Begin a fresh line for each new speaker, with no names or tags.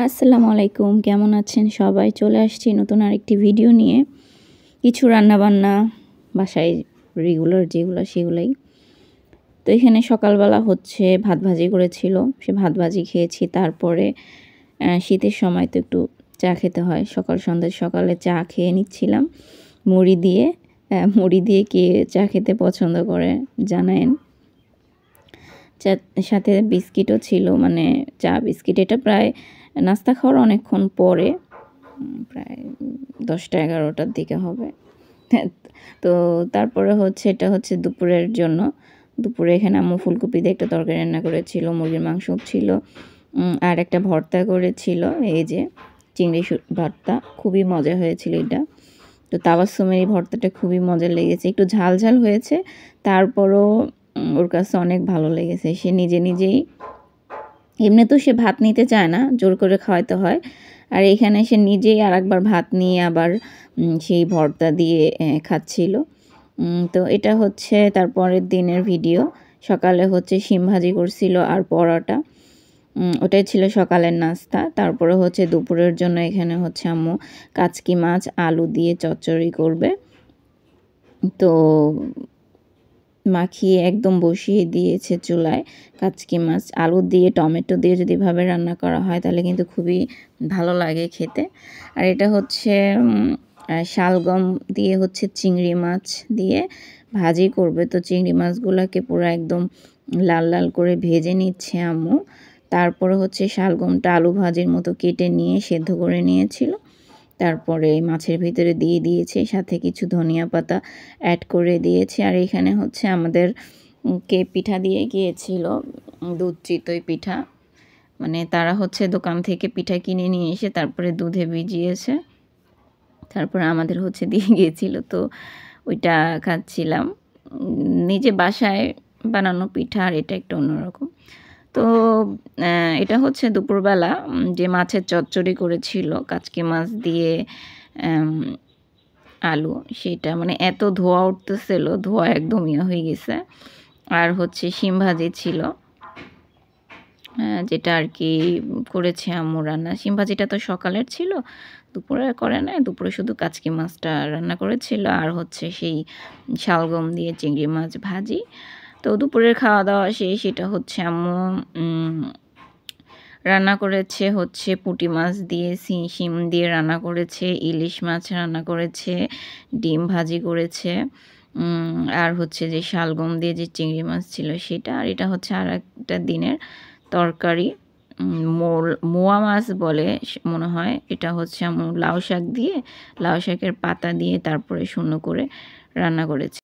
আসসালামু আলাইকুম, কেমন আছেন সবাই? চলে আসছি নতুন আরেকটি ভিডিও নিয়ে। কিছু রান্নাবান্না বাসায় রেগুলার যেগুলো সেগুলাই। তো এখানে সকালবেলা হচ্ছে ভাত ভাজি করেছিল, সে ভাত ভাজি খেয়েছি। তারপরে শীতের সময় তো একটু চা খেতে হয়, সকাল সন্ধ্যায় সকালে চা খেয়ে নিচ্ছিলাম মুড়ি দিয়ে। মুড়ি দিয়ে কে চা খেতে পছন্দ করে জানেন? সাথে বিস্কিটও ছিল, মানে চা বিস্কিট। এটা প্রায় নাস্তা খাওয়ার অনেকক্ষণ পরে, প্রায় 10টা-11টার দিকে হবে। তো তারপরে হচ্ছে এটা হচ্ছে দুপুরের জন্য। দুপুরে এখানে আম্মু ফুলকপি দিয়ে একটা তরকারি রান্না করেছিল, মুরগির মাংস ছিল, আর একটা ভর্তা করেছিল, এই যে চিংড়ি ভর্তা। খুবই মজা হয়েছিল এটা। তো তাবাসসুমের এই ভর্তাটা খুবই মজা লেগেছে, একটু ঝাল ঝাল হয়েছে, তারপরও ওর কাছে অনেক ভালো লেগেছে। সে নিজেই এমনি তো সে ভাত নিতে চায় না, জোর করে খাওয়াইতে হয়। আর এখানে সে নিজেই আরেকবার ভাত নিয়ে আবার সেই ভর্তা দিয়ে খাচ্ছিল। তো এটা হচ্ছে তারপরের দিনের ভিডিও। সকালে হচ্ছে শিম ভাজি করছিল আর পরোটা, ওটাই ছিল সকালের নাস্তা। তারপরে হচ্ছে দুপুরের জন্য এখানে হচ্ছে আম্মু কাচকি মাছ আলু দিয়ে চচ্চড়ি করবে। তো মাখিয়ে একদম বসিয়ে দিয়েছে চুলায়। কাচকি মাছ আলু দিয়ে টমেটো দিয়ে যদি ভাবে রান্না করা হয় তাহলে কিন্তু খুবই ভালো লাগে খেতে। আর এটা হচ্ছে শালগম দিয়ে হচ্ছে চিংড়ি মাছ দিয়ে ভাজি করবে। তো চিংড়ি মাছগুলোকে পুরো একদম লাল লাল করে ভেজে নিচ্ছে আম্মু। তারপরে হচ্ছে শালগমটা আলু ভাজির মতো কেটে নিয়ে সেদ্ধ করে নিয়েছিল। তারপরে মাছের ভিতরে দিয়ে দিয়েছে, সাথে কিছু ধনিয়া পাতা অ্যাড করে দিয়েছে। আর এখানে হচ্ছে আমাদের কে পিঠা দিয়ে গিয়েছিল, দুধ চিতই পিঠা। মানে তারা হচ্ছে দোকান থেকে পিঠা কিনে নিয়ে এসে তারপরে দুধে ভিজিয়েছে, তারপরে আমাদের হচ্ছে দিয়ে গিয়েছিল। তো ওইটা খাচ্ছিলাম। নিজে বাসায় বানানো পিঠা, আর এটা একটু অন্যরকম। তো এটা হচ্ছে দুপুরবেলা যে মাছের চচ্চড়ি করেছিল কাচকি মাছ দিয়ে আলু, সেটা মানে এত ধোয়া উঠতেছিল, ধোয়া একদম ইয়ে হয়ে গেছে। আর হচ্ছে শিম ভাজি ছিল, যেটা আর কি করেছে আম্মু রান্না। শিম ভাজিটা তো সকালের ছিল, দুপুরে করে না, দুপুরে শুধু কাচকি মাছটা রান্না করেছিল। আর হচ্ছে সেই শালগম দিয়ে চিংড়ি মাছ ভাজি। তো দুপুরের খাওয়া দাওয়া সেটা হচ্ছে আম্মু রান্না করেছে হচ্ছে পুঁটি মাছ দিয়ে, শিম দিয়ে রান্না করেছে, ইলিশ মাছ রান্না করেছে, ডিম ভাজি করেছে, আর হচ্ছে যে শালগম দিয়ে যে চিংড়ি মাছ ছিল সেটা। আর এটা হচ্ছে আর একটা দিনের তরকারি, মোয়া মাছ বলে মনে হয়। এটা হচ্ছে লাউ শাক দিয়ে, লাউ শাকের পাতা দিয়ে তারপরে শূন্য করে রান্না করেছে।